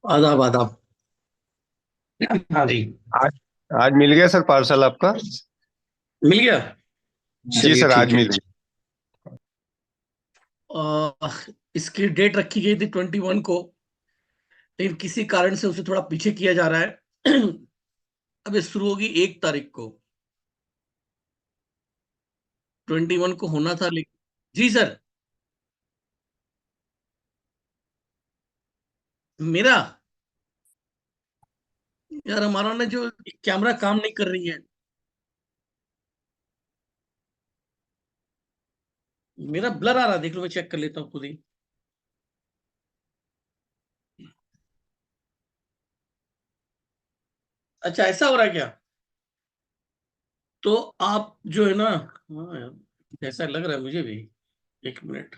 आदाब आदाब। हाँ जी। आज आज मिल गया सर पार्सल आपका। मिल गया। जी चलिए सर, आज ठीक है। मिल गया। आ, इसकी डेट रखी गई थी 21 को, लेकिन किसी कारण से उसे थोड़ा पीछे किया जा रहा है। अब ये शुरू होगी 1 तारीख को। 21 को होना था लेकिन। जी सर। मेरा यार, हमारा ना जो कैमरा काम नहीं कर रही है। मेरा ब्लर आ रहा है, देख लो, मैं चेक कर लेता हूँ खुद ही। अच्छा, ऐसा हो रहा है क्या? तो आप जो है ना, हाँ यार, ऐसा लग रहा है मुझे भी। 1 मिनट।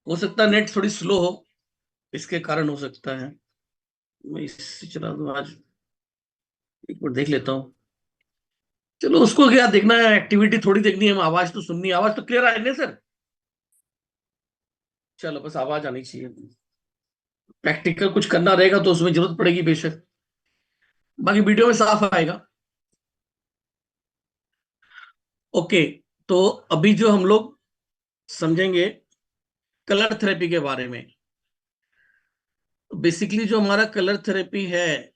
हो सकता है नेट थोड़ी स्लो हो, इसके कारण हो सकता है। मैं इससे चला दूं आज। एक बार देख लेता हूँ। चलो, उसको क्या देखना है, एक्टिविटी थोड़ी देखनी है, आवाज तो सुननी है। आवाज तो क्लियर आ रही है सर? चलो, बस आवाज आनी चाहिए। प्रैक्टिकल कुछ करना रहेगा तो उसमें जरूरत पड़ेगी बेशक। बाकी वीडियो में साफ आएगा। ओके। तो अभी जो हम लोग समझेंगे कलर थेरेपी के बारे में। बेसिकली जो हमारा कलर थेरेपी है,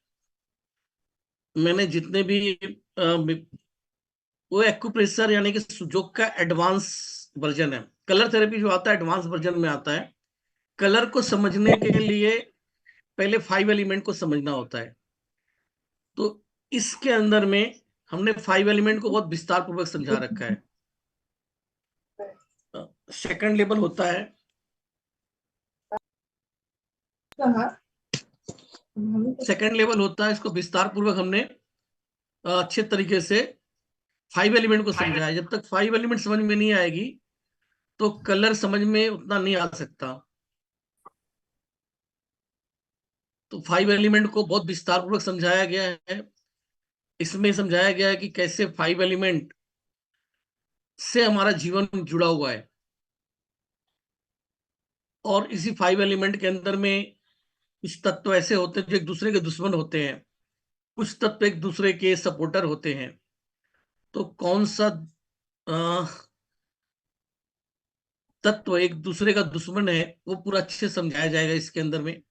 मैंने जितने भी वो एक्यूप्रेशर यानी कि सुजोक का एडवांस वर्जन है। कलर थेरेपी जो आता है एडवांस वर्जन में आता है। कलर को समझने के लिए पहले 5 एलिमेंट को समझना होता है। तो इसके अंदर में हमने 5 एलिमेंट को बहुत विस्तार पूर्वक समझा रखा है। सेकंड लेवल होता है। सेकंड लेवल होता है, इसको विस्तार पूर्वक हमने अच्छे तरीके से 5 एलिमेंट को समझा है। जब तक 5 एलिमेंट समझ में नहीं आएगी तो कलर समझ में उतना नहीं आ सकता। तो 5 एलिमेंट को बहुत विस्तार पूर्वक समझाया गया है। इसमें समझाया गया है कि कैसे 5 एलिमेंट से हमारा जीवन जुड़ा हुआ है। और इसी 5 एलिमेंट के अंदर में कुछ तत्व ऐसे होते हैं जो एक दूसरे के दुश्मन होते हैं, कुछ तत्व एक दूसरे के सपोर्टर होते हैं। तो कौन सा अ, तत्व एक दूसरे का दुश्मन है, वो पूरा अच्छे से समझाया जाएगा इसके अंदर में।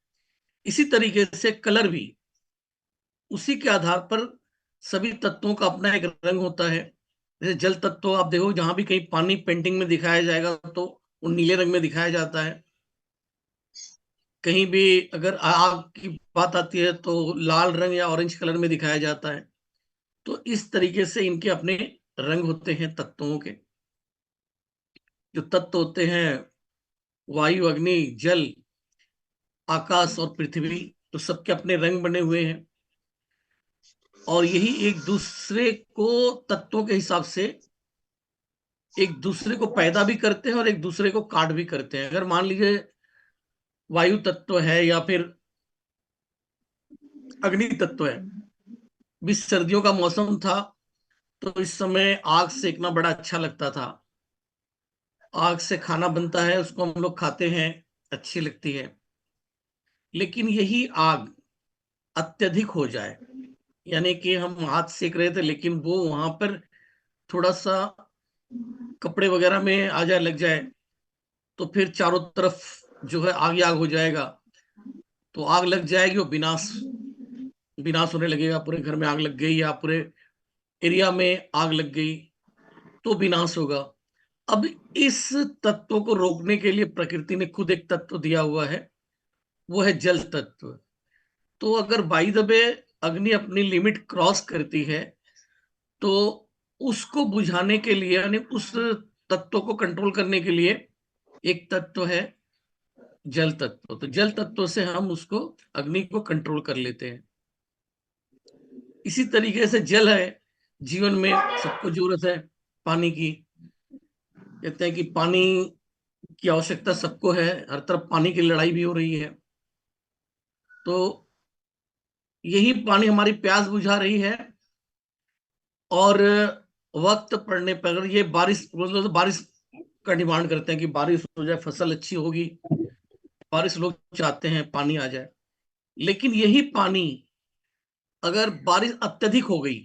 इसी तरीके से कलर भी उसी के आधार पर, सभी तत्वों का अपना एक रंग होता है। जैसे जल तत्व आप देखो, जहां भी कहीं पानी पेंटिंग में दिखाया जाएगा तो वो नीले रंग में दिखाया जाता है। कहीं भी अगर आग की बात आती है तो लाल रंग या ऑरेंज कलर में दिखाया जाता है। तो इस तरीके से इनके अपने रंग होते हैं तत्वों के। जो तत्व होते हैं, वायु, अग्नि, जल, आकाश और पृथ्वी, तो सबके अपने रंग बने हुए हैं। और यही एक दूसरे को, तत्वों के हिसाब से एक दूसरे को पैदा भी करते हैं और एक दूसरे को काट भी करते हैं। अगर मान लीजिए वायु तत्व है या फिर अग्नि तत्व है, भी सर्दियों का मौसम था तो इस समय आग सेकना बड़ा अच्छा लगता था। आग से खाना बनता है, उसको हम लोग खाते हैं, अच्छी लगती है। लेकिन यही आग अत्यधिक हो जाए, यानी कि हम हाथ सेक रहे थे लेकिन वो वहां पर थोड़ा सा कपड़े वगैरह में आ जाए, लग जाए, तो फिर चारों तरफ जो है आग ही आग हो जाएगा। तो आग लग जाएगी, वो विनाश विनाश होने लगेगा। पूरे घर में आग लग गई या पूरे एरिया में आग लग गई तो विनाश होगा। अब इस तत्व को रोकने के लिए प्रकृति ने खुद एक तत्व दिया हुआ है, वो है जल तत्व। तो अगर बाई द वे अग्नि अपनी लिमिट क्रॉस करती है तो उसको बुझाने के लिए, यानी उस तत्व को कंट्रोल करने के लिए एक तत्व है जल तत्व। तो जल तत्व से हम उसको, अग्नि को कंट्रोल कर लेते हैं। इसी तरीके से जल है, जीवन में सबको जरूरत है पानी की। कहते हैं कि पानी की आवश्यकता सबको है, हर तरफ पानी की लड़ाई भी हो रही है। तो यही पानी हमारी प्यास बुझा रही है। और वक्त पड़ने पर, अगर ये बारिश, मतलब बारिश का डिमांड करते हैं कि बारिश हो जाए, फसल अच्छी होगी, बारिश लोग चाहते हैं पानी आ जाए, लेकिन यही पानी अगर बारिश अत्यधिक हो गई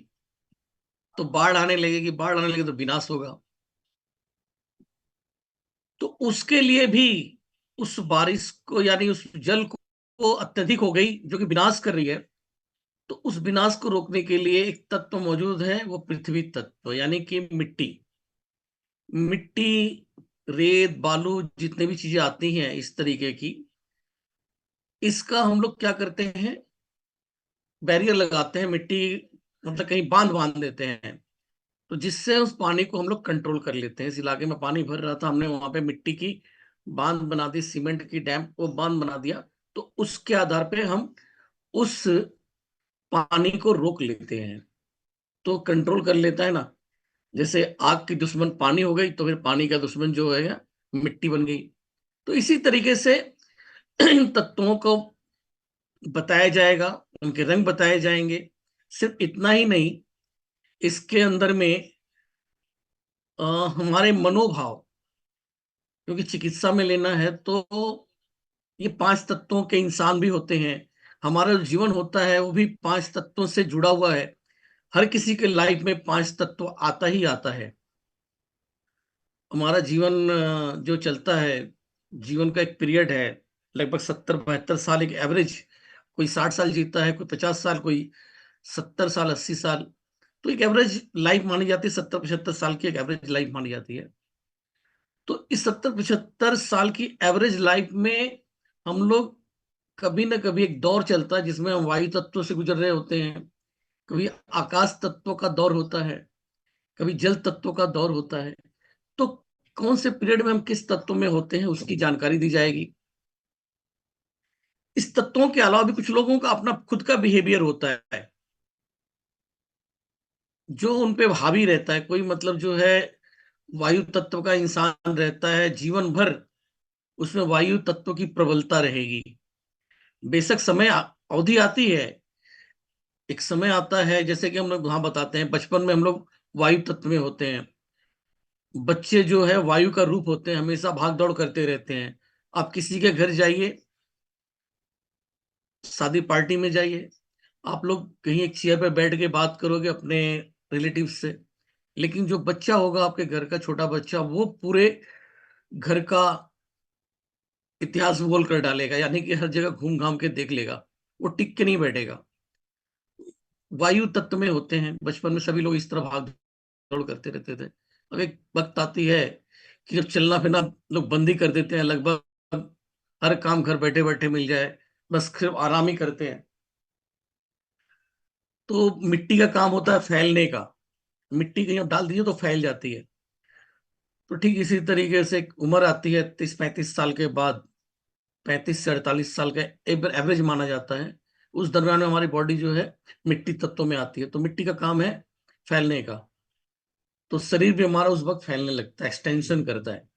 तो बाढ़ आने लगेगी, बाढ़ आने लगेगी तो विनाश होगा। तो उसके लिए भी उस बारिश को, यानी उस जल को अत्यधिक हो गई जो कि विनाश कर रही है, तो उस विनाश को रोकने के लिए एक तत्व मौजूद है, वो पृथ्वी तत्व यानी कि मिट्टी। मिट्टी, रेत, बालू, जितने भी चीजें आती हैं इस तरीके की, इसका हम लोग क्या करते हैं, बैरियर लगाते हैं, मिट्टी मतलब कहीं बांध बांध देते हैं, तो जिससे उस पानी को हम लोग कंट्रोल कर लेते हैं। इस इलाके में पानी भर रहा था, हमने वहां पे मिट्टी की बांध बना दी, सीमेंट की डैम को बांध बना दिया, तो उसके आधार पे हम उस पानी को रोक लेते हैं, तो कंट्रोल कर लेता है ना। जैसे आग की दुश्मन पानी हो गई, तो फिर पानी का दुश्मन जो है मिट्टी बन गई। तो इसी तरीके से इन तत्वों को बताया जाएगा, उनके रंग बताए जाएंगे। सिर्फ इतना ही नहीं, इसके अंदर में हमारे मनोभाव, क्योंकि चिकित्सा में लेना है तो ये पांच तत्वों के इंसान भी होते हैं। हमारा जो जीवन होता है वो भी पांच तत्वों से जुड़ा हुआ है। हर किसी के लाइफ में पांच तत्व आता ही आता है। हमारा जीवन जो चलता है, जीवन का एक पीरियड है, लगभग 70-72 साल एक एवरेज। कोई 60 साल जीता है, कोई 50 साल, कोई 70 साल, 80 साल। तो एक एवरेज लाइफ मानी जाती है, 70-75 साल की एक एवरेज लाइफ मानी जाती है। तो इस 70-75 साल की एवरेज लाइफ में हम लोग कभी ना कभी एक दौर चलता है जिसमें हम वायु तत्व से गुजर रहे होते हैं, कभी आकाश तत्व का दौर होता है, कभी जल तत्व का दौर होता है। तो कौन से पीरियड में हम किस तत्व में होते हैं उसकी जानकारी दी जाएगी। इस तत्वों के अलावा भी कुछ लोगों का अपना खुद का बिहेवियर होता है जो उन पे हावी रहता है। कोई मतलब जो है वायु तत्व का इंसान रहता है, जीवन भर उसमें वायु तत्व की प्रबलता रहेगी। बेशक समय अवधि आती है, एक समय आता है, जैसे कि हम लोग वहां बताते हैं बचपन में हम लोग वायु तत्व में होते हैं। बच्चे जो है वायु का रूप होते हैं, हमेशा भाग दौड़ करते रहते हैं। आप किसी के घर जाइए, शादी पार्टी में जाइए, आप लोग कहीं एक चेयर पे बैठ के बात करोगे अपने रिलेटिव से, लेकिन जो बच्चा होगा आपके घर का छोटा बच्चा, वो पूरे घर का इतिहास बोल कर डालेगा, यानी कि हर जगह घूम घाम के देख लेगा, वो टिक के नहीं बैठेगा। वायु तत्व में होते हैं, बचपन में सभी लोग इस तरह भाग दौड़ करते रहते थे। अब एक वक्त आती है कि जब चलना फिरना लोग बंद ही कर देते हैं, लगभग हर काम घर बैठे बैठे मिल जाए, बस सिर्फ आराम ही करते हैं। तो मिट्टी का काम होता है फैलने का, मिट्टी कहीं आप डाल दीजिए तो फैल जाती है। तो ठीक इसी तरीके से एक उम्र आती है 30-35 साल के बाद, 35 से 48 साल का एवरेज माना जाता है। उस दरम्यान में हमारी बॉडी जो है मिट्टी तत्वों में आती है, तो मिट्टी का काम है फैलने का। तो शरीर भी हमारा उस वक्त फैलने लगता है, एक्सटेंशन करता है।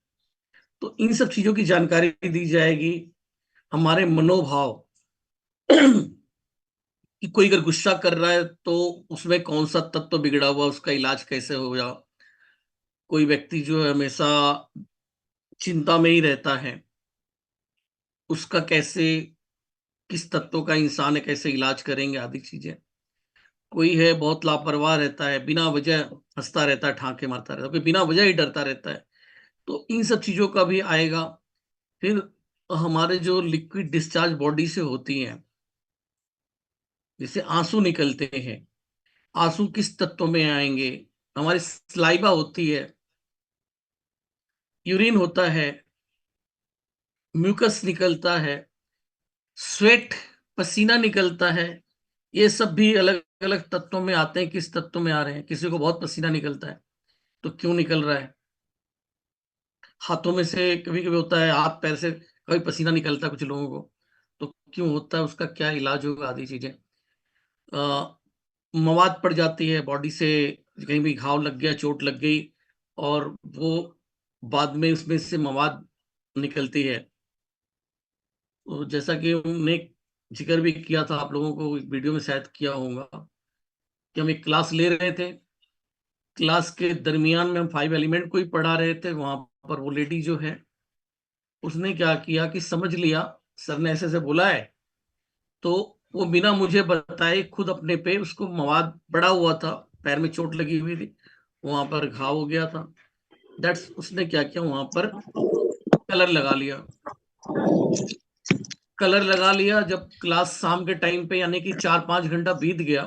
तो इन सब चीजों की जानकारी दी जाएगी। हमारे मनोभाव कि कोई अगर गुस्सा कर रहा है तो उसमें कौन सा तत्व बिगड़ा हुआ, उसका इलाज कैसे होगा। कोई व्यक्ति जो है हमेशा चिंता में ही रहता है, उसका कैसे, किस तत्व का इंसान है, कैसे इलाज करेंगे, आदि चीजें। कोई है बहुत लापरवाह रहता है, बिना वजह हंसता रहता है, ठाके मारता रहता है, कोई बिना वजह ही डरता रहता है। तो इन सब चीजों का भी आएगा। फिर हमारे जो लिक्विड डिस्चार्ज बॉडी से होती हैं, जैसे आंसू निकलते हैं, आंसू किस तत्व में आएंगे। हमारी स्लाइवा होती है, यूरिन होता है, म्यूकस निकलता है, स्वेट, पसीना निकलता है। ये सब भी अलग अलग तत्वों में आते हैं, किस तत्व में आ रहे हैं। किसी को बहुत पसीना निकलता है, तो क्यों निकल रहा है। हाथों में से कभी कभी होता है, हाथ पैर से कभी पसीना निकलता है कुछ लोगों को, तो क्यों होता है, उसका क्या इलाज होगा, आदि चीजें। मवाद पड़ जाती है बॉडी से, कहीं भी घाव लग गया, चोट लग गई, और वो बाद में उसमें से मवाद निकलती है। तो जैसा कि हमने जिक्र भी किया था, आप लोगों को एक वीडियो में शायद किया होगा, कि हम एक क्लास ले रहे थे, क्लास के दरमियान में हम 5 एलिमेंट को ही पढ़ा रहे थे। वहां पर वो लेडी जो है, उसने क्या किया कि समझ लिया सर ने ऐसे ऐसे बोला है। तो वो बिना मुझे बताए खुद अपने पे उसको मवाद पड़ा हुआ था, पैर में चोट लगी हुई थी, वहां पर घाव हो गया था। दैट्स उसने क्या किया वहां पर, कलर लगा लिया। कलर लगा लिया, जब क्लास शाम के टाइम पे यानी कि 4-5 घंटा बीत गया,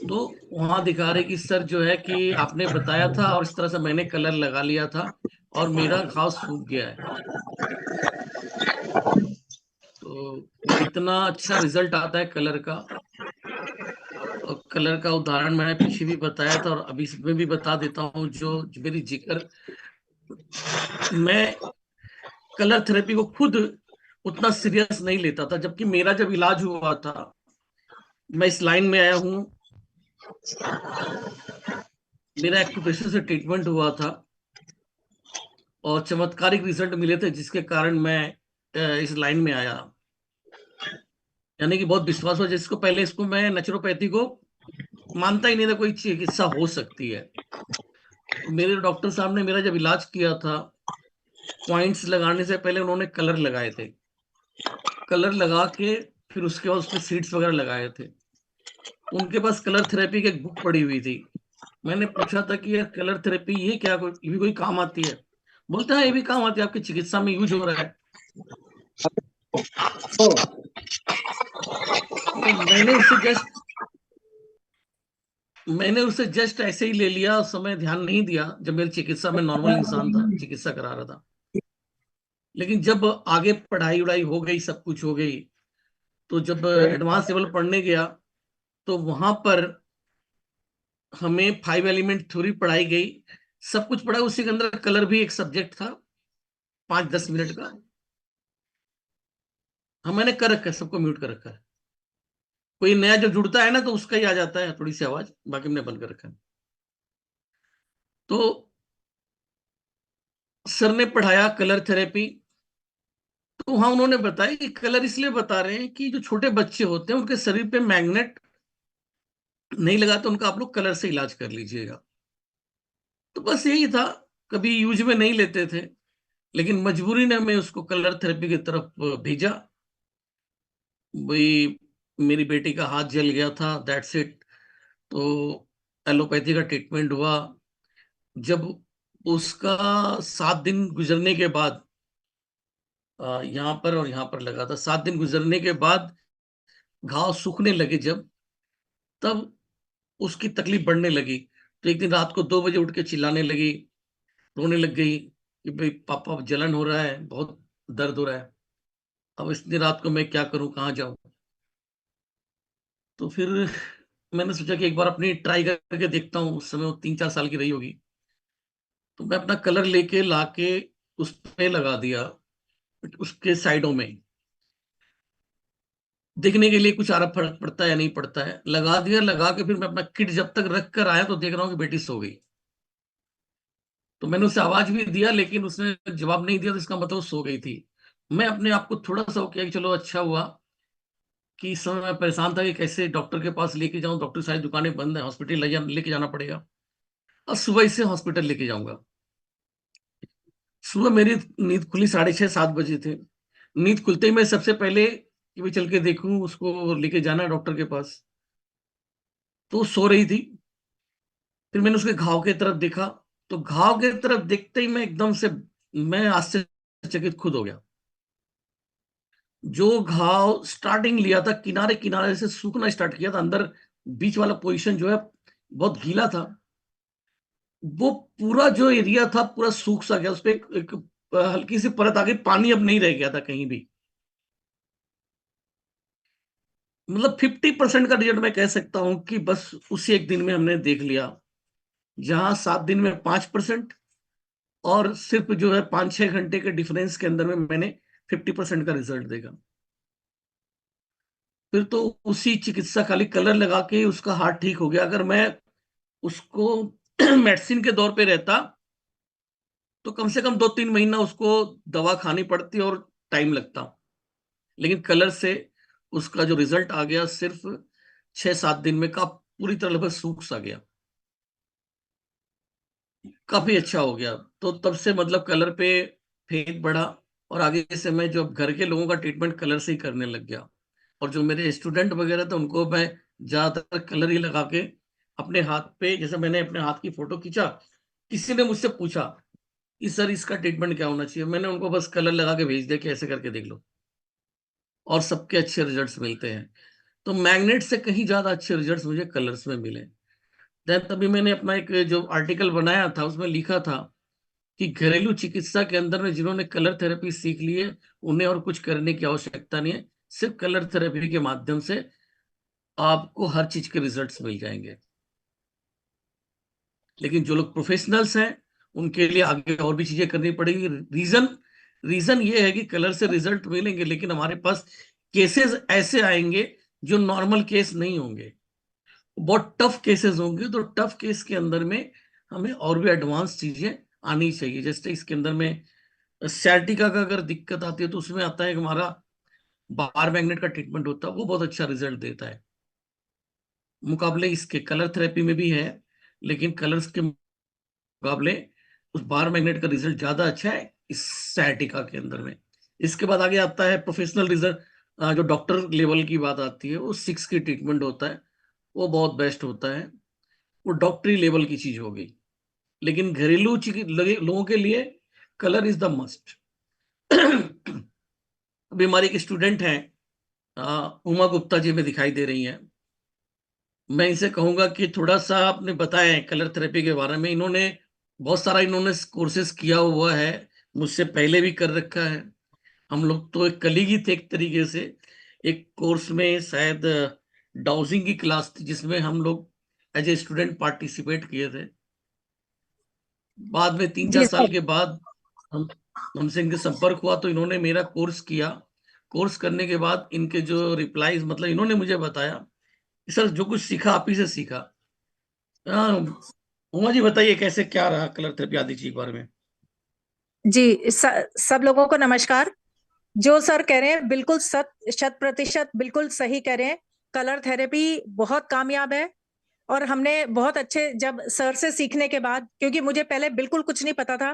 तो वहां दिखा रहे कि सर जो है कि आपने बताया था और इस तरह से मैंने कलर लगा लिया था और मेरा घाव सूख गया है। तो इतना अच्छा रिजल्ट आता है कलर का। और कलर का उदाहरण मैंने पीछे भी बताया था और अभी इसमें भी बता देता हूँ, जो मेरी जिक्र, मैं कलर थेरेपी को खुद उतना सीरियस नहीं लेता था, जबकि मेरा जब इलाज हुआ था, मैं इस लाइन में आया हूँ, मेरा एक्यूप्रेशर से ट्रीटमेंट हुआ था और चमत्कारिक रिजल्ट मिले थे, जिसके कारण मैं इस लाइन में आया। यानी कि बहुत विश्वास हुआ, जिसको पहले इसको मैं नेचुरोपैथी को मानता ही नहीं था कोई चिकित्सा हो सकती है। तो मेरे डॉक्टर साहब ने मेरा जब इलाज किया था, पॉइंट्स लगाने से पहले उन्होंने कलर लगाए थे। कलर लगा के फिर उसके बाद उस पर सीड्स वगैरह लगाए थे। उनके पास कलर थेरेपी की एक बुक पड़ी हुई थी। मैंने पूछा था कि ये कलर थेरेपी ये क्या, कोई ये भी कोई काम आती है? बोलते हैं ये भी काम आती है, आपकी चिकित्सा में यूज हो रहा है। तो मैंने उसे जस्ट ऐसे ही ले लिया, उस समय ध्यान नहीं दिया जब मेरी चिकित्सा में नॉर्मल इंसान था, चिकित्सा करा रहा था। लेकिन जब आगे पढ़ाई उड़ाई हो गई, सब कुछ हो गई, तो जब एडवांस लेवल पढ़ने गया, तो वहां पर हमें 5 एलिमेंट थ्योरी पढ़ाई गई। सब कुछ पढ़ा, उसी के अंदर कलर भी एक सब्जेक्ट था, 5-10 मिनट का। हाँ, मैंने कर रखा है, सबको म्यूट कर रखा है। कोई नया जो जुड़ता है ना, तो उसका ही आ जाता है थोड़ी सी आवाज, बाकी मैंने बंद कर रखा है। तो सर ने पढ़ाया कलर थेरेपी। तो वहां उन्होंने बताया कि कलर इसलिए बता रहे हैं कि जो छोटे बच्चे होते हैं उनके शरीर पे मैग्नेट नहीं लगा, तो उनका आप लोग कलर से इलाज कर लीजिएगा। तो बस यही था, कभी यूज में नहीं लेते थे, लेकिन मजबूरी ने हमें उसको कलर थेरेपी की तरफ भेजा। वही, मेरी बेटी का हाथ जल गया था, दैट्स इट। तो एलोपैथी का ट्रीटमेंट हुआ। जब उसका 7 दिन गुजरने के बाद, यहाँ पर और यहाँ पर लगा था, 7 दिन गुजरने के बाद घाव सूखने लगे जब, तब उसकी तकलीफ बढ़ने लगी। तो एक दिन रात को 2 बजे उठ के चिल्लाने लगी, रोने लग गई कि भाई पापा जलन हो रहा है, बहुत दर्द हो रहा है। अब इतनी रात को मैं क्या करूं, कहाँ जाऊं? तो फिर मैंने सोचा कि एक बार अपनी ट्राई करके देखता हूँ। उस समय वो 3-4 साल की रही होगी। तो मैं अपना कलर लेके लाके उस पे लगा दिया, उसके साइडों में, देखने के लिए कुछ आरा फर्क पड़ता है या नहीं पड़ता है। लगा दिया, लगा के फिर मैं अपना किट जब तक रख कर आया, तो देख रहा हूँ कि बेटी सो गई। तो मैंने उसे आवाज भी दिया, लेकिन उसने जवाब नहीं दिया, तो इसका मतलब वो सो गई थी। मैं अपने आप को थोड़ा सा वो किया कि चलो अच्छा हुआ कि इस समय मैं परेशान था कि कैसे डॉक्टर के पास लेके जाऊं, डॉक्टर की सारी दुकानें बंद है, हॉस्पिटल लेके जाना पड़ेगा। और सुबह इसे हॉस्पिटल लेके जाऊंगा। सुबह मेरी नींद खुली 6:30-7 बजे थे। नींद खुलते ही मैं सबसे पहले कि भाई चल के देखूं, उसको लेके जाना है डॉक्टर के पास। तो वो सो रही थी। फिर मैंने उसके घाव की तरफ देखा। तो घाव की तरफ देखते ही मैं एकदम से, मैं आश्चर्यचकित खुद हो गया। जो घाव स्टार्टिंग लिया था, किनारे किनारे से सूखना स्टार्ट किया था, अंदर बीच वाला पोजीशन जो है बहुत गीला था, वो पूरा जो एरिया था पूरा सूख सा गया। उस पे एक हल्की सी परत आ गई, पानी अब नहीं रह गया था कहीं भी। मतलब 50% का रिजल्ट मैं कह सकता हूं कि बस उसी एक दिन में हमने देख लिया। जहां 7 दिन में 5%, और सिर्फ जो है 5-6 घंटे के डिफरेंस के अंदर में मैंने 50% का रिजल्ट देखा। फिर तो उसी चिकित्सा, खाली कलर लगा के उसका हाथ ठीक हो गया। अगर मैं उसको मेडिसिन के दौर पे रहता, तो कम से कम 2-3 महीना उसको दवा खानी पड़ती और टाइम लगता। लेकिन कलर से उसका जो रिजल्ट आ गया, सिर्फ 6-7 दिन में का पूरी तरह लगभग सूख सा गया, काफी अच्छा हो गया। तो तब से मतलब कलर पे फेथ बढ़ा। और आगे से मैं जो घर के लोगों का ट्रीटमेंट कलर से ही करने लग गया। और जो मेरे स्टूडेंट वगैरह थे उनको मैं ज्यादातर कलर ही लगा के अपने हाथ पे, जैसे मैंने अपने हाथ की फोटो खींचा, किसी ने मुझसे पूछा कि सर इसका ट्रीटमेंट क्या होना चाहिए, मैंने उनको बस कलर लगा के भेज दिया कि ऐसे करके देख लो, और सबके अच्छे रिजल्ट्स मिलते हैं। तो मैग्नेट से कहीं ज्यादा अच्छे रिजल्ट्स मुझे कलर्स में मिले। देन तभी मैंने अपना एक जो आर्टिकल बनाया था उसमें लिखा था कि घरेलू चिकित्सा के अंदर में जिन्होंने कलर थेरेपी सीख ली है उन्हें और कुछ करने की आवश्यकता नहीं है, सिर्फ कलर थेरेपी के माध्यम से आपको हर चीज के रिजल्ट्स मिल जाएंगे। लेकिन जो लोग प्रोफेशनल्स हैं उनके लिए आगे और भी चीजें करनी पड़ेगी। रीजन रीजन ये है कि कलर से रिजल्ट मिलेंगे लेकिन हमारे पास केसेस ऐसे आएंगे जो नॉर्मल केस नहीं होंगे, बहुत टफ केसेस होंगे। तो टफ केस के अंदर में हमें और भी एडवांस चीजें आनी चाहिए। जैसे इसके अंदर में सciatica का अगर दिक्कत आती है तो उसमें आता है कि हमारा बार मैग्नेट का ट्रीटमेंट होता है, वो बहुत अच्छा रिजल्ट देता है। मुकाबले इसके कलर थेरेपी में भी है, लेकिन कलर्स के मुकाबले उस बार मैग्नेट का रिजल्ट ज्यादा अच्छा है इस sciatica के अंदर में। इसके बाद आगे आता है प्रोफेशनल रिजल्ट, जो डॉक्टर लेवल की बात आती है वो 6 की ट्रीटमेंट होता है, वो बहुत बेस्ट होता है, वो डॉक्टरी लेवल की चीज होगी। लेकिन घरेलू लोगों के लिए कलर इज द मस्ट। अभी हमारी एक स्टूडेंट हैं, उमा गुप्ता जी में दिखाई दे रही हैं। मैं इनसे कहूंगा कि थोड़ा सा आपने बताएं कलर थेरेपी के बारे में। इन्होंने बहुत सारा इन्होंने कोर्सेज किया हुआ है, मुझसे पहले भी कर रखा है। हम लोग तो एक कलीग ही थे एक तरीके से। एक कोर्स में शायद डाउजिंग की क्लास थी जिसमें हम लोग एज ए स्टूडेंट पार्टिसिपेट किए थे। बाद में तीन चार जी साल सर। के बाद हम हमसे इनके संपर्क हुआ तो इन्होंने मेरा कोर्स किया। कोर्स करने के बाद इनके जो रिप्लाईज, मतलब इन्होंने मुझे बताया कि सर जो कुछ सीखा आप ही से सीखा। हाँ, उमा जी बताइए कैसे क्या रहा कलर थेरेपी आदि चीज के बारे में। जी सब लोगों को नमस्कार। जो सर कह रहे हैं बिल्कुल 100% बिल्कुल सही कह रहे हैं। कलर थेरेपी बहुत कामयाब है। और हमने बहुत अच्छे, जब सर से सीखने के बाद, क्योंकि मुझे पहले बिल्कुल कुछ नहीं पता था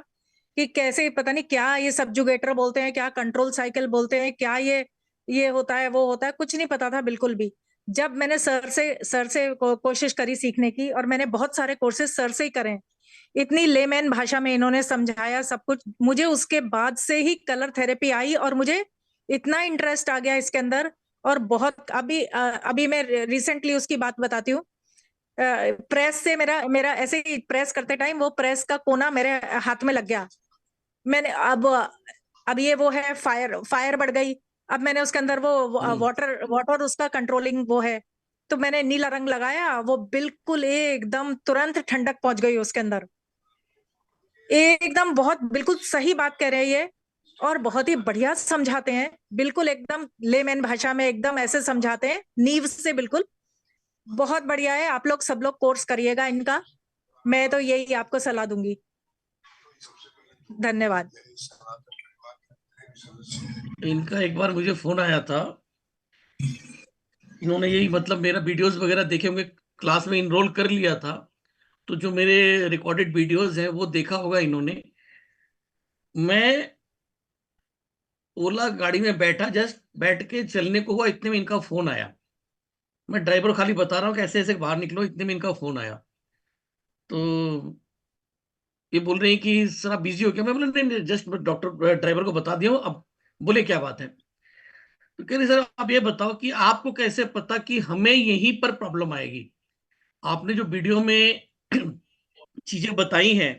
कि कैसे, पता नहीं क्या ये सबजुगेटर बोलते हैं, क्या कंट्रोल साइकिल बोलते हैं, क्या ये होता है वो होता है, कुछ नहीं पता था बिल्कुल भी। जब मैंने सर से कोशिश करी सीखने की, और मैंने बहुत सारे कोर्सेज सर से ही करे, इतनी लेमैन भाषा में इन्होंने समझाया सब कुछ, मुझे उसके बाद से ही कलर थेरेपी आई और मुझे इतना इंटरेस्ट आ गया इसके अंदर। और बहुत अभी मैं रिसेंटली उसकी बात बताती हूँ। प्रेस से मेरा मेरा ऐसे ही प्रेस करते टाइम वो प्रेस का कोना मेरे हाथ में लग गया। मैंने अब ये वो है, फायर फायर बढ़ गई। अब मैंने उसके अंदर वो हम्म। वाटर वाटर उसका कंट्रोलिंग वो है। तो मैंने नीला रंग लगाया, वो बिल्कुल एकदम तुरंत ठंडक पहुंच गई उसके अंदर। एकदम बहुत बिल्कुल सही बात कह रहे हैं ये। और बहुत ही बढ़िया समझाते हैं, बिल्कुल एकदम लेमैन भाषा में एकदम ऐसे समझाते हैं, नींव से बिल्कुल। बहुत बढ़िया है, आप लोग सब लोग कोर्स करिएगा इनका। मैं तो यही आपको सलाह दूंगी। धन्यवाद। इनका एक बार मुझे फोन आया था, इन्होंने यही मतलब मेरा वीडियोस वगैरह देखे होंगे, क्लास में इनरोल कर लिया था। तो जो मेरे रिकॉर्डेड वीडियोस हैं वो देखा होगा इन्होंने। मैं ओला गाड़ी में बैठा, जस्ट बैठ के चलने को हुआ इतने में इनका फोन आया। मैं ड्राइवर को खाली बता रहा हूँ कि ऐसे ऐसे बाहर निकलो, इतने में इनका फोन आया। तो ये बोल रहे हैं कि सर आप बिजी हो क्या। मैं बोला नहीं नहीं, जस्ट मैं डॉक्टर ड्राइवर को बता दिया हूँ, अब बोले क्या बात है। तो कह रहे सर आप ये बताओ कि आपको कैसे पता कि हमें यहीं पर प्रॉब्लम आएगी। आपने जो वीडियो में चीजें बताई हैं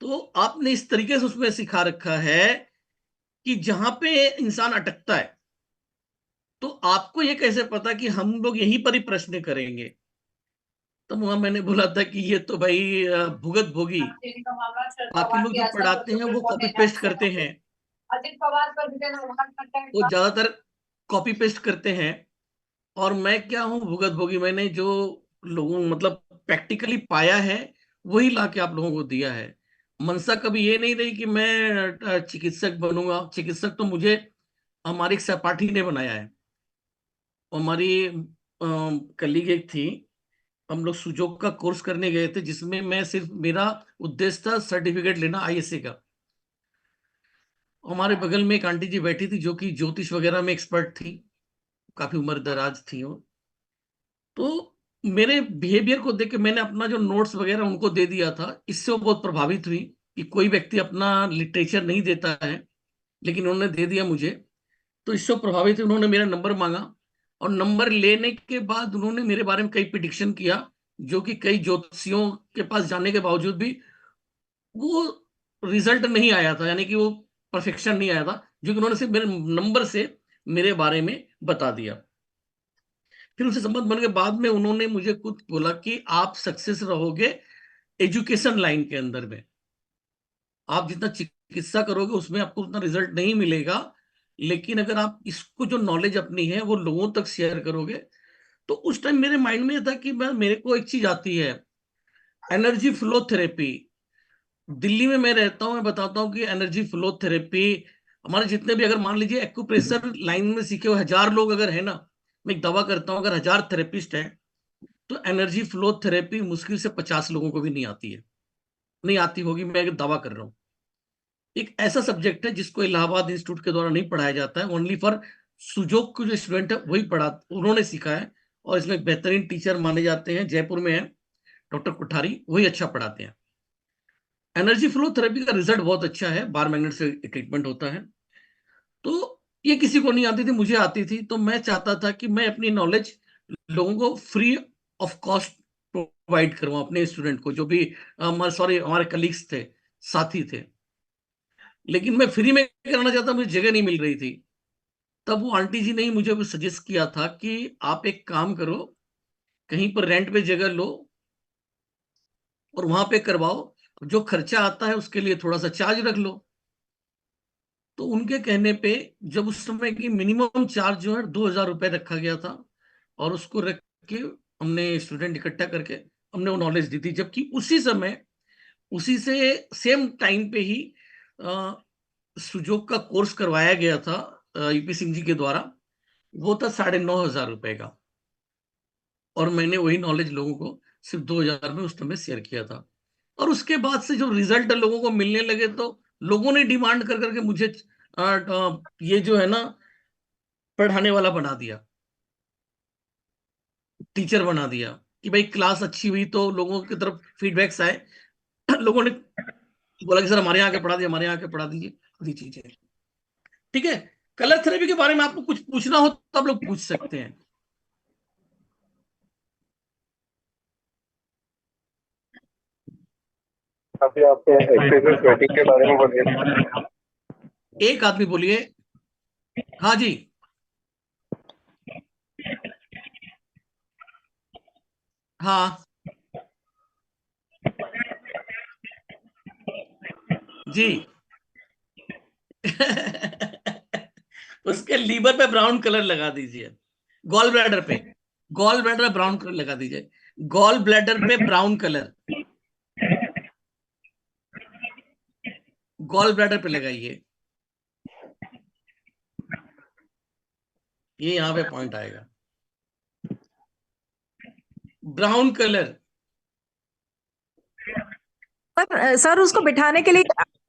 तो आपने इस तरीके से उसमें सिखा रखा है कि जहां पे इंसान अटकता है तो आपको ये कैसे पता कि हम लोग यहीं पर ही प्रश्न करेंगे। तो वहां मैंने बोला था कि ये तो भाई भुगत भोगी, बाकी लोग जो पढ़ाते हैं वो कॉपी पेस्ट करते हैं, वो ज्यादातर कॉपी पेस्ट करते हैं। और मैं क्या हूँ भुगत भोगी, मैंने जो लोगों मतलब प्रैक्टिकली पाया है वही ला के आप लोगों को दिया है। मनसा कभी ये नहीं रही कि मैं चिकित्सक बनूंगा। चिकित्सक तो मुझे हमारी एक सहपाठी ने बनाया है। हमारी कलीग एक थी, हम लोग सुजोग का कोर्स करने गए थे जिसमें मैं सिर्फ, मेरा उद्देश्य था सर्टिफिकेट लेना आईएससी का। हमारे बगल में एक आंटी जी बैठी थी जो कि ज्योतिष वगैरह में एक्सपर्ट थी, काफी उम्र दराज थी वो। तो मेरे बिहेवियर को देख के मैंने अपना जो नोट्स वगैरह उनको दे दिया था, इससे वो बहुत प्रभावित हुई कि कोई व्यक्ति अपना लिटरेचर नहीं देता है, लेकिन उन्होंने दे दिया मुझे। तो इससे वो प्रभावित हुई, उन्होंने मेरा नंबर मांगा, और नंबर लेने के बाद उन्होंने मेरे बारे में कई प्रिडिक्शन किया, जो कि कई ज्योतिषियों के पास जाने के बावजूद भी वो रिजल्ट नहीं आया था, यानी कि वो परफेक्शन नहीं आया था, जो कि उन्होंने सिर्फ मेरे नंबर से मेरे बारे में बता दिया। फिर उससे संबंध बन के बाद में उन्होंने मुझे खुद बोला कि आप सक्सेस रहोगे एजुकेशन लाइन के अंदर में। आप जितना चिकित्सा करोगे उसमें आपको उतना रिजल्ट नहीं मिलेगा, लेकिन अगर आप इसको जो नॉलेज अपनी है वो लोगों तक शेयर करोगे। तो उस टाइम मेरे माइंड में ये था कि मैं, मेरे को एक चीज आती है, एनर्जी फ्लो थेरेपी। दिल्ली में मैं रहता हूँ, मैं बताता हूँ कि एनर्जी फ्लो थेरेपी, हमारे जितने भी, अगर मान लीजिए एक्यूप्रेशर लाइन में सीखे हुए 1000 लोग अगर है ना, मैं एक दावा करता हूँ अगर 1000 थेरेपिस्ट है, तो एनर्जी फ्लो थेरेपी मुश्किल से 50 लोगों को भी नहीं आती है, नहीं आती होगी, मैं एक दावा कर रहा हूँ। एक ऐसा सब्जेक्ट है जिसको इलाहाबाद इंस्टीट्यूट के द्वारा नहीं पढ़ाया जाता है, ओनली फॉर सुजोग के जो स्टूडेंट है वही पढ़ा, उन्होंने सीखा है, और इसमें बेहतरीन टीचर माने जाते हैं, जयपुर में है डॉक्टर कोठारी, वही अच्छा पढ़ाते हैं। एनर्जी फ्लो थेरेपी का रिजल्ट बहुत अच्छा है, बार मैग्नेट से ट्रीटमेंट होता है। तो ये किसी को नहीं आती थी, मुझे आती थी, तो मैं चाहता था कि मैं अपनी नॉलेज लोगों को फ्री ऑफ कॉस्ट प्रोवाइड करूं, अपने स्टूडेंट को, जो भी सॉरी हमारे कलीग्स थे, साथी थे। लेकिन मैं फ्री में कराना चाहता, मुझे जगह नहीं मिल रही थी। तब वो आंटी जी ने ही मुझे सजेस्ट किया था कि आप एक काम करो, कहीं पर रेंट पे जगह लो और वहां पे करवाओ, जो खर्चा आता है उसके लिए थोड़ा सा चार्ज रख लो। तो उनके कहने पे, जब उस समय की मिनिमम चार्ज जो है 2000 रुपये रखा गया था, और उसको रख के हमने स्टूडेंट इकट्ठा करके हमने वो नॉलेज दी थी, जबकि उसी समय, उसी से सेम टाइम पे ही सुजोग का कोर्स करवाया गया था यूपी सिंह जी के द्वारा, वो था 9500 रुपए का, और मैंने वही नॉलेज लोगों को सिर्फ 2000 में उस समय शेयर किया था। और उसके बाद से जो रिजल्ट लोगों को मिलने लगे, तो लोगों ने डिमांड कर करके मुझे ये जो है ना, पढ़ाने वाला बना दिया, टीचर बना दिया, कि भाई क्लास अच्छी हुई तो लोगों की तरफ फीडबैक्स आए। लोगों ने बोला कि सर हमारे यहाँ के पढ़ा दीजिए, हमारे यहाँ के पढ़ा दीजिए, आदि चीजें। ठीक है। कलर थेरेपी के बारे में आपको कुछ पूछना हो तो आप लोग पूछ सकते हैं। अभी आपने एक्सेसिव स्वेटिंग के बारे में बोलिए। एक आदमी बोलिए। हाँ जी। हाँ जी। उसके लीवर पे ब्राउन कलर लगा दीजिए, गॉल ब्लैडर पे, गॉल ब्लैडर ब्राउन कलर लगा दीजिए, गॉल ब्लैडर पे ब्राउन कलर, गॉल ब्लैडर पे लगाइए, ये यहां पे पॉइंट आएगा, ब्राउन कलर। पर सर उसको बिठाने के लिए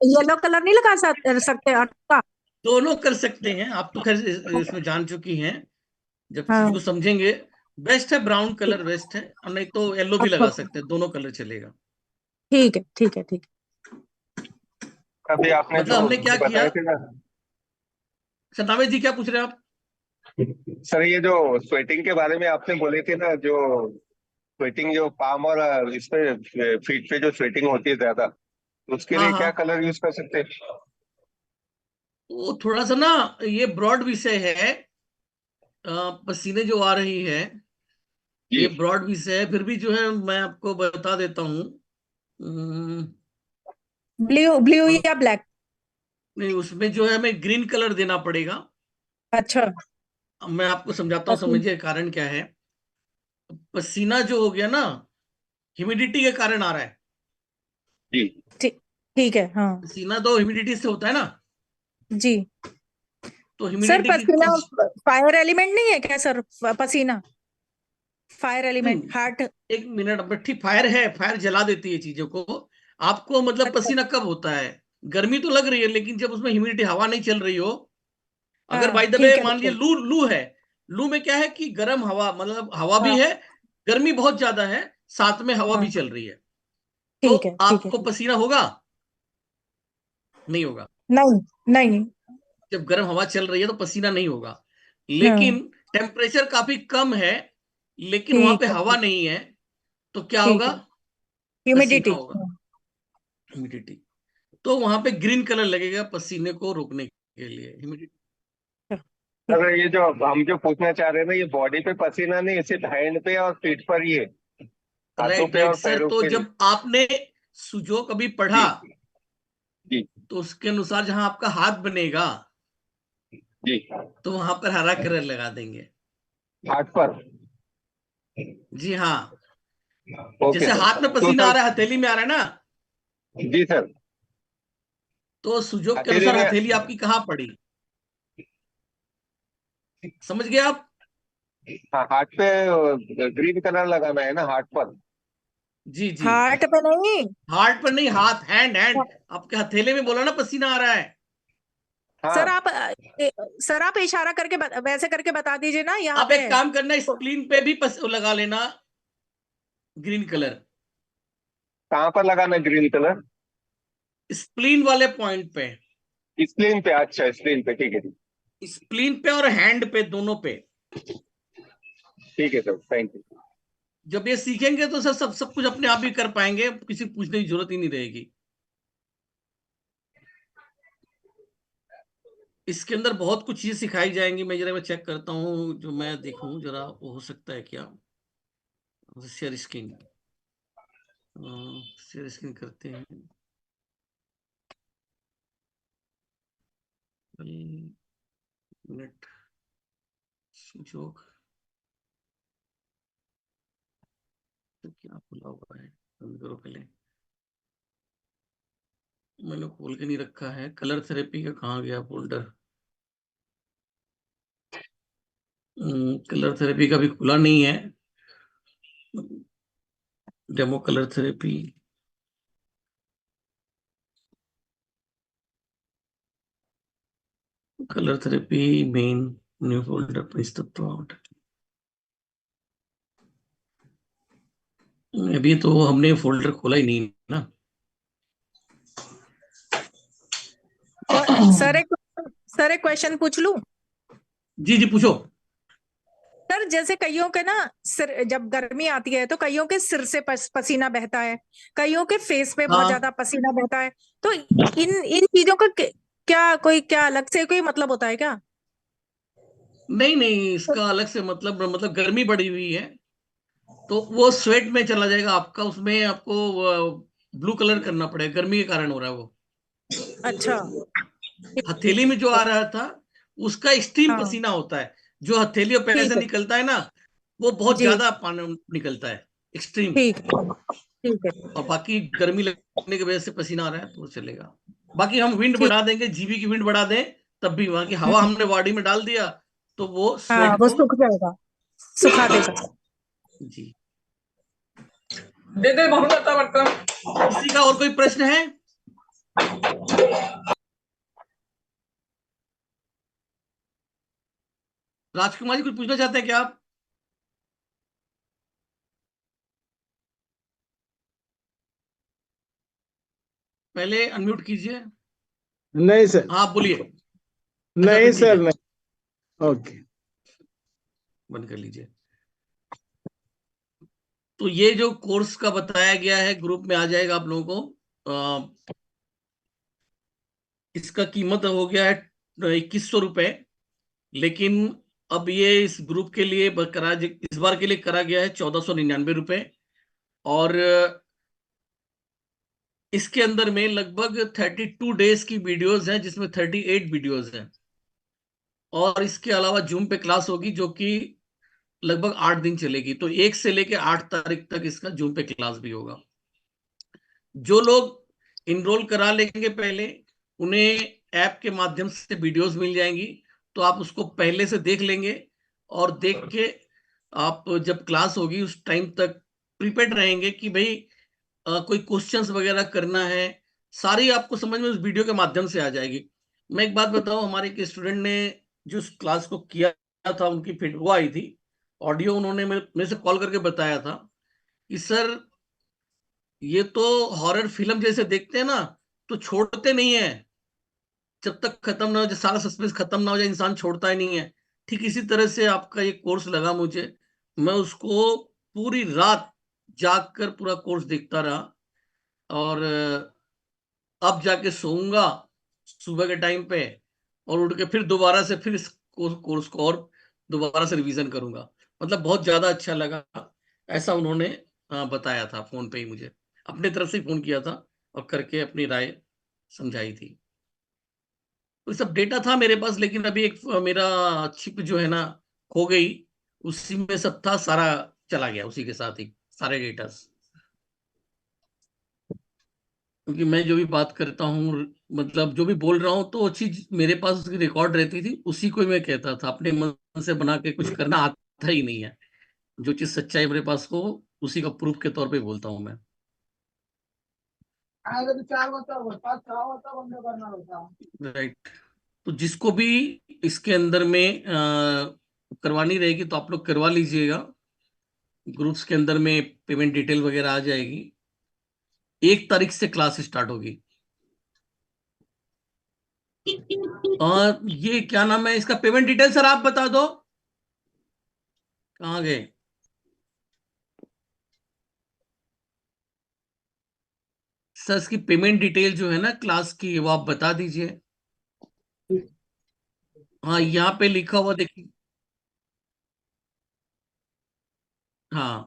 येलो कलर नहीं लगा सकते आटा? दोनों कर सकते हैं, आप तो खैर इसमें जान चुकी हैं, जब चीज हाँ। को समझेंगे। बेस्ट है ब्राउन कलर, बेस्ट है, और नहीं तो येलो भी अच्छा, लगा सकते हैं, दोनों कलर चलेगा। ठीक है, ठीक है, ठीक अभी आपने मतलब जो हमने क्या किया, बताए थे ना सदामेश जी क्या पूछ रहे हैं आप? सर, ये जो स्वेटिंग के बारे में आपने बोले थे ना, जो स्वेटिंग जो पाम और इस पे फीट पे जो स्वेटिंग होती है ज्यादा, तो उसके हाँ लिए क्या हाँ, कलर यूज कर सकते हैं? वो थोड़ा सा ना, ये ब्रॉड विषय है, पसीने जो आ रही है, ये जी। ब्रॉड विषय है, फिर भी जो है मैं आपको बता देता हूँ। ब्लू ब्लू या ब्लैक? नहीं, उसमें जो है हमें ग्रीन कलर देना पड़ेगा। अच्छा। अब मैं आपको समझाता हूँ, पसीना। समझिए कारण क्या है। पसीना जो हो गया ना, ह्यूमिडिटी के कारण आ रहा है। जी। ठीक, ठीक है, हाँ। पसीना तो ह्यूमिडिटी से होता है ना, जी। तो सर ह्यूमिडिटी की पसीना कुछ, फायर एलिमेंट नहीं है क्या सर? पसीना फायर एलिमेंट, नहीं, हार्ट। एक मिनट, बट्टी फायर है, फायर जला देती है चीजों को। आपको मतलब अच्छा। पसीना कब होता है, गर्मी तो लग रही है, लेकिन जब उसमें ह्यूमिडिटी, हवा नहीं चल रही हो, अगर हाँ बाय द वे ठीक है मान लीजिए बिल्कुल। लू लू है, लू में क्या है कि गर्म हवा, मतलब हवा भी हाँ है, गर्मी बहुत ज्यादा है, साथ में हवा भी हाँ चल रही है, तो ठीक है ठीक है आपको ठीक है। पसीना होगा? नहीं होगा। नहीं नहीं। जब गर्म हवा चल रही है तो पसीना नहीं होगा। हाँ लेकिन टेम्परेचर काफी कम है, लेकिन वहां पे ठीक है हवा नहीं है, तो क्या ठीक होगा? है। पसीना ह्यूमिडिटी। होगा, ह्यूमिडिटी। तो वहां पे ग्रीन कलर लगेगा पसीने को रोकने के लिए, ह्यूमिडिटी। सर ये जो हम जो पूछना चाह रहे हैं ना, ये बॉडी पे पसीना नहीं, सिर्फ हैंड पे और पीठ पर ही है, हाथों राइट पे राइट और सर, पैरों तो पे नहीं। जब आपने सुजोक अभी पढ़ा, जी जी तो उसके अनुसार जहां आपका हाथ बनेगा, जी। तो वहां पर हरा कलर लगा देंगे। हाथ पर। जी हाँ। ओके जैसे सर। हाथ में तो पसीना आ सर, रहा है, हथेली में आ रहा है ना, जी सर। तो सुजोक के हथेली अनुसार में। हथेली आपकी कहाँ पड़ी? समझ गए आप? हाँ, हाथ पे ग्रीन कलर लगाना है ना, हाथ पर। जी जी। हार्ट पे नहीं। हार्ट पर नहीं, हाथ, हैंड हैंड। आपके हथेले में बोला ना पसीना आ रहा है। सर हाँ। आप सर आप इशारा करके वैसे करके बता दीजिए ना यहाँ आप पे। एक काम करना, स्प्लीन पे भी लगा लेना ग्रीन कलर, कहाँ पर लगाना ग्रीन कलर? स्प्लीन वाले पॉइंट पे। स्क्रीन पे, अच्छा स्क्रीन पे, ठीक है ठीक। स्प्लीन पे और हैंड पे, दोनों पे। ठीक है सर, थैंक यू। जब ये सीखेंगे तो सर सब सब कुछ अपने आप ही कर पाएंगे, किसी पूछने की जरूरत ही नहीं रहेगी। इसके अंदर बहुत कुछ चीजें सिखाई जाएंगी। मैं चेक करता हूँ, जो मैं देखूं जरा, वो हो सकता है क्या। शेयर स्क्रीन, शेयर स्क्रीन करते हैं। मिनट, जोक तो क्या खुला हुआ है, बंद करो पहले। मैंने खोल के नहीं रखा है। कलर थेरेपी का कहाँ गया फोल्डर? कलर थेरेपी का भी खुला नहीं है। Demo colour therapy, colour therapy main, new folder please तत्व आउट। अभी तो हमने फोल्डर खोला ही नहीं ना। सर एक सर एक क्वेश्चन पूछ लूं? जी जी पूछो। सर जैसे कईयों के ना सिर, जब गर्मी आती है तो कईयों के सिर से पसीना बहता है, कईयों के फेस पे बहुत हाँ, ज्यादा पसीना बहता है। तो इन इन चीजों का क्या अलग से कोई मतलब होता है क्या? नहीं नहीं, इसका अलग से मतलब गर्मी बढ़ी हुई है, तो वो स्वेट में चला जाएगा आपका, उसमें आपको ब्लू कलर करना पड़ेगा, गर्मी के कारण हो रहा है वो। अच्छा ठीक ठीक हथेली में जो है। आ रहा था, उसका स्टीम हाँ पसीना होता है। जो हथेली और पैर से ठीक है। निकलता है ना, वो बहुत जी ज्यादा पानी निकलता है, एक्सट्रीम। ठीक है ठीक है और बाकी गर्मी लगने की वजह से पसीना आ रहा है तो चलेगा। बाकी हम विंड ठीक। बढ़ा देंगे, जीबी की विंड बढ़ा दें, तब भी वहां की हवा हम्म, हमने बॉडी में डाल दिया, तो वो हाँ स्वेट वो को। सूख जाएगा, सुखा देगा। जी, दे दे बहुत बता बता। किसी का और कोई प्रश्न है? राजकुमार जी कुछ पूछना चाहते हैं क्या आप? पहले अनम्यूट कीजिए। नहीं सर। हाँ बोलिए। अच्छा नहीं फिर ठीक सर, है, नहीं। ओके। बंद कर लीजिए। तो ये जो कोर्स का बताया गया है, ग्रुप में आ जाएगा आप लोगों को। इसका कीमत हो गया है 2100 रुपये। लेकिन अब ये इस ग्रुप के लिए इस बार के लिए करा गया है 1499 रुपये। और इसके अंदर में लगभग 32 डेज की वीडियोस हैं, जिसमें 38 वीडियोस हैं। और इसके अलावा जूम पे क्लास होगी, जो कि लगभग 8 दिन चलेगी। तो 1 से लेके 8 तारीख तक इसका जूम पे क्लास भी होगा। जो लोग इनरोल करा लेंगे पहले, उन्हें ऐप के माध्यम से वीडियोस मिल जाएंगी, तो आप उसको पहले से देख लेंगे। और देख के आप जब क्लास होगी उस टाइम तक प्रिपेयर्ड रहेंगे कि भाई कोई क्वेश्चंस वगैरह करना है, सारी आपको समझ में उस वीडियो के माध्यम से आ जाएगी। मैं एक बात बताऊं, हमारे एक स्टूडेंट ने जो उस क्लास को किया था, उनकी फिट वो आई थी ऑडियो, उन्होंने मेरे से कॉल करके बताया था कि सर ये तो हॉरर फिल्म जैसे देखते हैं ना, तो छोड़ते नहीं है जब तक खत्म ना हो जाए, सारा सस्पेंस खत्म ना हो जाए, इंसान छोड़ता ही नहीं है। ठीक इसी तरह से आपका ये कोर्स लगा मुझे, मैं उसको पूरी रात जाग कर पूरा कोर्स देखता रहा, और अब जाके सोऊंगा सुबह के टाइम पे, और उठ के फिर दोबारा से फिर इस कोर्स को और दोबारा से रिवीजन करूंगा। मतलब बहुत ज्यादा अच्छा लगा, ऐसा उन्होंने बताया था फोन पे ही मुझे, अपने तरफ से ही फोन किया था और करके अपनी राय समझाई थी। तो सब डेटा था मेरे पास, लेकिन अभी एक मेरा चिप जो है ना खो गई, उसी में सब था सारा, चला गया उसी के साथ ही सारे डेटा। क्योंकि मैं जो भी बात करता हूँ, मतलब जो भी बोल रहा हूँ, तो वो चीज मेरे पास उसकी रिकॉर्ड रहती थी, उसी को ही मैं कहता था, अपने मन से बना के कुछ करना आता ही नहीं है। जो चीज सच्चाई मेरे पास हो, उसी का प्रूफ के तौर पे बोलता हूँ मैं। राइट। तो जिसको भी इसके अंदर में करवानी रहेगी तो आप लोग करवा लीजिएगा। ग्रुप्स के अंदर में पेमेंट डिटेल वगैरह आ जाएगी। 1 तारीख से क्लास स्टार्ट होगी। और ये क्या नाम है इसका, पेमेंट डिटेल सर आप बता दो, कहाँ गए? सर इसकी पेमेंट डिटेल जो है ना क्लास की, वो आप बता दीजिए। हाँ, यहाँ पे लिखा हुआ देखिए। हाँ,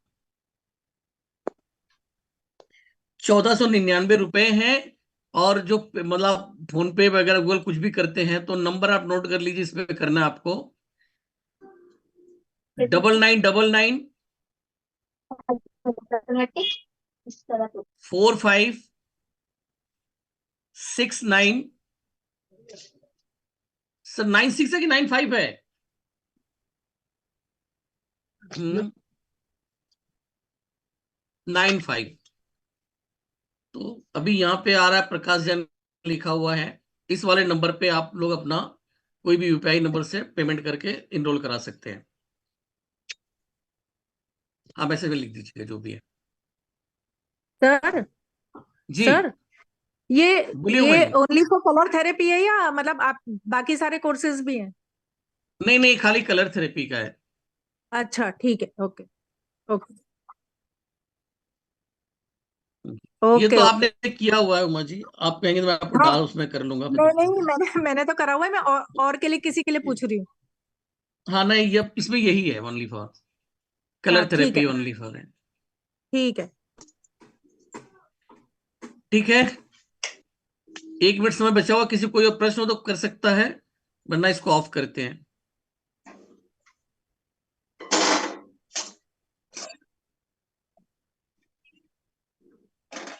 1499 रुपए हैं। और जो मतलब फोन पे वगैरह गूगल कुछ भी करते हैं, तो नंबर आप नोट कर लीजिए, इस पे करना है आपको। 9999 4569। सर 96 है कि 95 है? 95। तो अभी यहाँ पे आ रहा है प्रकाश जैन लिखा हुआ है। इस वाले नंबर पे आप लोग अपना कोई भी यूपीआई नंबर से पेमेंट करके इनरोल करा सकते हैं। हाँ, मैसेज में लिख दीजिएगा जो भी है। सर जी, सर ये बोलिए उमा ये जी। ओनली फॉर कलर थेरेपी है या मतलब आप बाकी सारे कोर्सेज भी हैं? नहीं नहीं, खाली कलर थेरेपी का है। अच्छा ठीक है, ओके ओके ये ओके तो ओके। आपने किया हुआ है उमा जी, आप कहेंगे तो मैं आपको हाँ, डाल उसमें कर लूंगा नहीं फिर। नहीं, मैंने तो करा हुआ है, मैं और के लिए किसी के लिए पूछ रही हूँ। हाँ नहीं, ये इसमें यही है, ओनली फॉर हाँ कलर ठीक है, थेरेपी, ओनली फॉर है। ठीक है। ठीक है, 1 मिनट समय बचा हुआ, किसी कोई और प्रश्न हो तो कर सकता है, वरना इसको ऑफ करते हैं।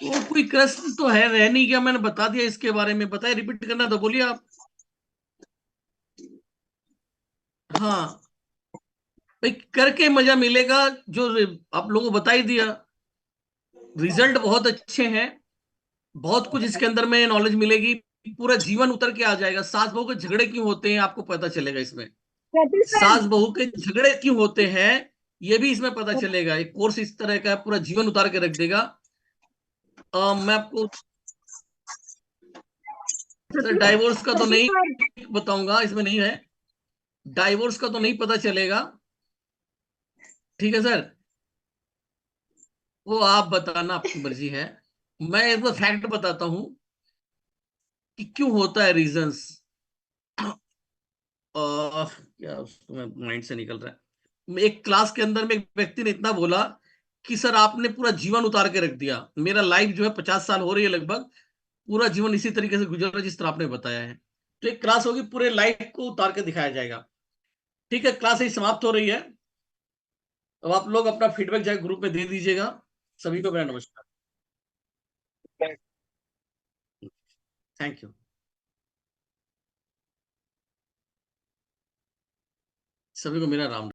वो कोई क्रश तो है रह नहीं गया, मैंने बता दिया इसके बारे में, बताया रिपीट करना तो बोलिए आप। हाँ भाई, करके मजा मिलेगा, जो आप लोगों को बता ही दिया। रिजल्ट बहुत अच्छे हैं, बहुत कुछ इसके अंदर में नॉलेज मिलेगी। पूरा जीवन उतर के आ जाएगा। सास बहू के झगड़े क्यों होते हैं आपको पता चलेगा इसमें। सास बहू के झगड़े क्यों होते हैं ये भी इसमें पता चलेगा। एक कोर्स इस तरह का है, पूरा जीवन उतार के रख देगा। मैं आपको सर डाइवोर्स का तो नहीं बताऊंगा, इसमें नहीं है। डाइवोर्स का तो नहीं पता चलेगा। ठीक है सर, वो आप बताना, आपकी मर्जी है। मैं एक फैक्ट बताता हूं कि क्यों होता है, रीजंस। क्या उसको मैं माइंड से निकल रहा है। एक क्लास के अंदर में एक व्यक्ति ने इतना बोला कि सर आपने पूरा जीवन उतार के रख दिया, मेरा लाइफ जो है 50 साल हो रही है लगभग, पूरा जीवन इसी तरीके से गुजर रहा है जिस तरह आपने बताया है। तो एक क्लास होगी, पूरे लाइफ को उतार के दिखाया जाएगा। ठीक है, क्लास यही समाप्त हो रही है। अब आप लोग अपना फीडबैक जाके ग्रुप में दे दीजिएगा। सभी को मेरा नमस्कार। Thank you. सभी को मेरा राम।